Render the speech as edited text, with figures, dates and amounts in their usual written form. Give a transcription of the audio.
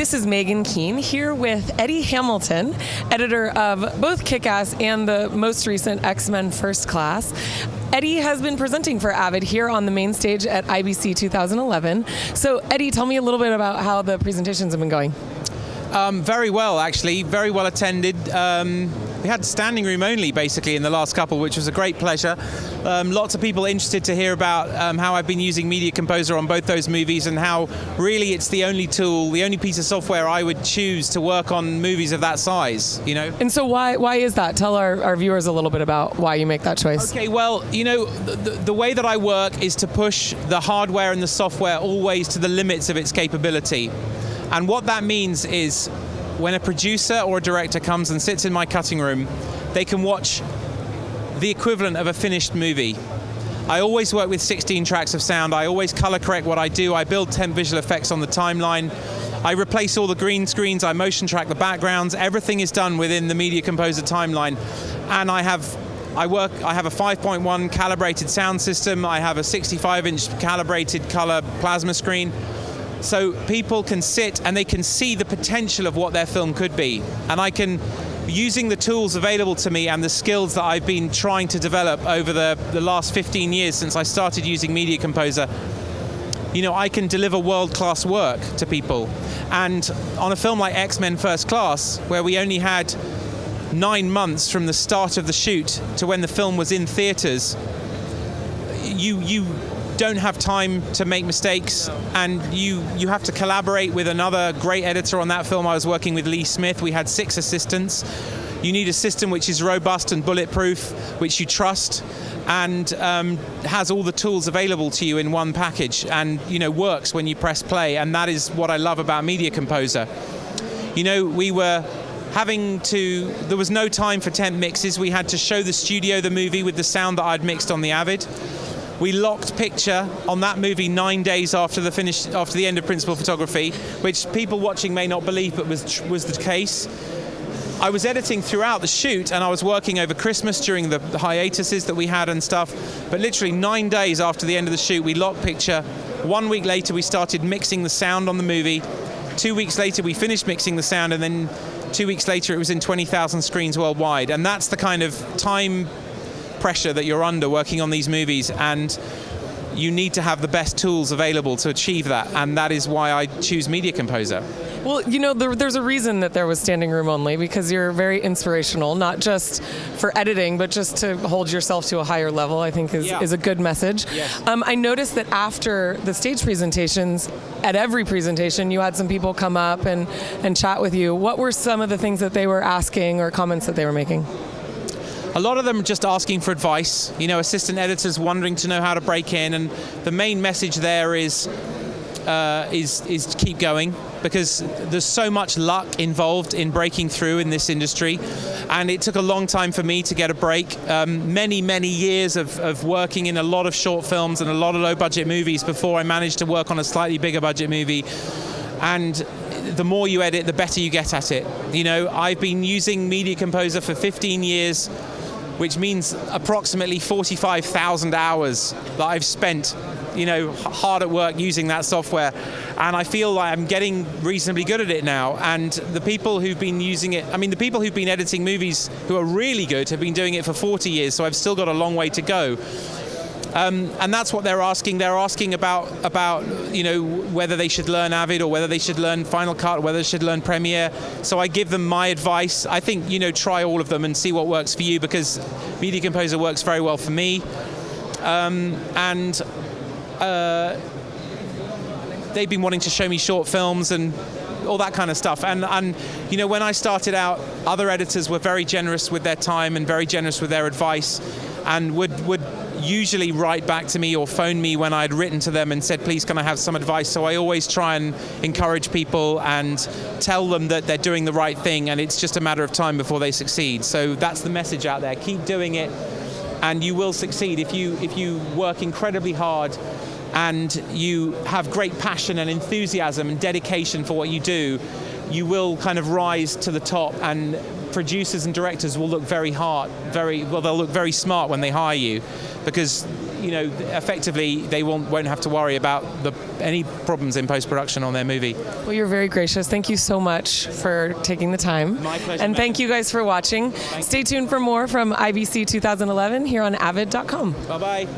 this is Megan Keane here with Eddie Hamilton, editor of both Kick-Ass and the most recent X-Men First Class. Eddie has been presenting for Avid here on the main stage at IBC 2011. So Eddie, tell me a little bit about how the presentations have been going. Very well, actually. Very well attended. We had standing room only, basically, in the last couple, which was a great pleasure. Lots of people interested to hear about how I've been using Media Composer on both those movies and how really it's the only tool, the only piece of software I would choose to work on movies of that size, you know? And so why is that? Tell our viewers a little bit about why you make that choice. Okay, well, you know, the way that I work is to push the hardware and the software always to the limits of its capability. And what that means is when a producer or a director comes and sits in my cutting room, they can watch the equivalent of a finished movie. I always work with 16 tracks of sound. I always color correct what I do. I build temp visual effects on the timeline. I replace all the green screens. I motion track the backgrounds. Everything is done within the Media Composer timeline. And I have a 5.1 calibrated sound system. I have a 65-inch calibrated color plasma screen. So people can sit and they can see the potential of what their film could be. And I can, using the tools available to me and the skills that I've been trying to develop over the last 15 years since I started using Media Composer, you know, I can deliver world-class work to people. And on a film like X-Men First Class, where we only had 9 months from the start of the shoot to when the film was in theaters, you don't have time to make mistakes, and you have to collaborate with another great editor on that film. I was working with Lee Smith. We had 6 assistants. You need a system which is robust and bulletproof, which you trust, and has all the tools available to you in one package, and you know, works when you press play. And that is what I love about Media Composer. You know, there was no time for temp mixes. We had to show the studio the movie with the sound that I'd mixed on the Avid. We locked picture on that movie 9 days after the end of principal photography, which people watching may not believe, but was the case. I was editing throughout the shoot, and I was working over Christmas during the hiatuses that we had and stuff. But literally 9 days after the end of the shoot, we locked picture. 1 week later, we started mixing the sound on the movie. 2 weeks later, we finished mixing the sound, and then 2 weeks later, it was in 20,000 screens worldwide. And that's the kind of time pressure that you're under working on these movies, and you need to have the best tools available to achieve that, and that is why I choose Media Composer. Well, you know, there's a reason that there was standing room only, because you're very inspirational, not just for editing, but just to hold yourself to a higher level, I think is a good message. Yes. I noticed that after the stage presentations, at every presentation, you had some people come up and chat with you. What were some of the things that they were asking or comments that they were making? A lot of them are just asking for advice, you know, assistant editors wondering to know how to break in, and the main message there is keep going, because there's so much luck involved in breaking through in this industry, and it took a long time for me to get a break. Many years of working in a lot of short films and a lot of low-budget movies before I managed to work on a slightly bigger budget movie. And the more you edit, the better you get at it. You know, I've been using Media Composer for 15 years, which means approximately 45,000 hours that I've spent, you know, hard at work using that software. And I feel like I'm getting reasonably good at it now. And the people who've been using it, I mean, the people who've been editing movies who are really good have been doing it for 40 years, so I've still got a long way to go. And that's what they're asking. They're asking about you know, whether they should learn Avid or whether they should learn Final Cut or whether they should learn Premiere. So I give them my advice. I think, you know, try all of them and see what works for you, because Media Composer works very well for me. They've been wanting to show me short films and all that kind of stuff. And you know, when I started out, other editors were very generous with their time and very generous with their advice, and would usually write back to me or phone me when I'd written to them and said, please, can I have some advice? So I always try and encourage people and tell them that they're doing the right thing, and it's just a matter of time before they succeed. So that's the message out there. Keep doing it, and you will succeed. If you work incredibly hard and you have great passion and enthusiasm and dedication for what you do, you will kind of rise to the top, and producers and directors will look they'll look very smart when they hire you, because effectively they won't have to worry about any problems in post-production on their movie. Well, you're very gracious. Thank you so much for taking the time. My pleasure. And thank you guys for watching. Stay tuned for more from IBC 2011 here on Avid.com. Bye-bye.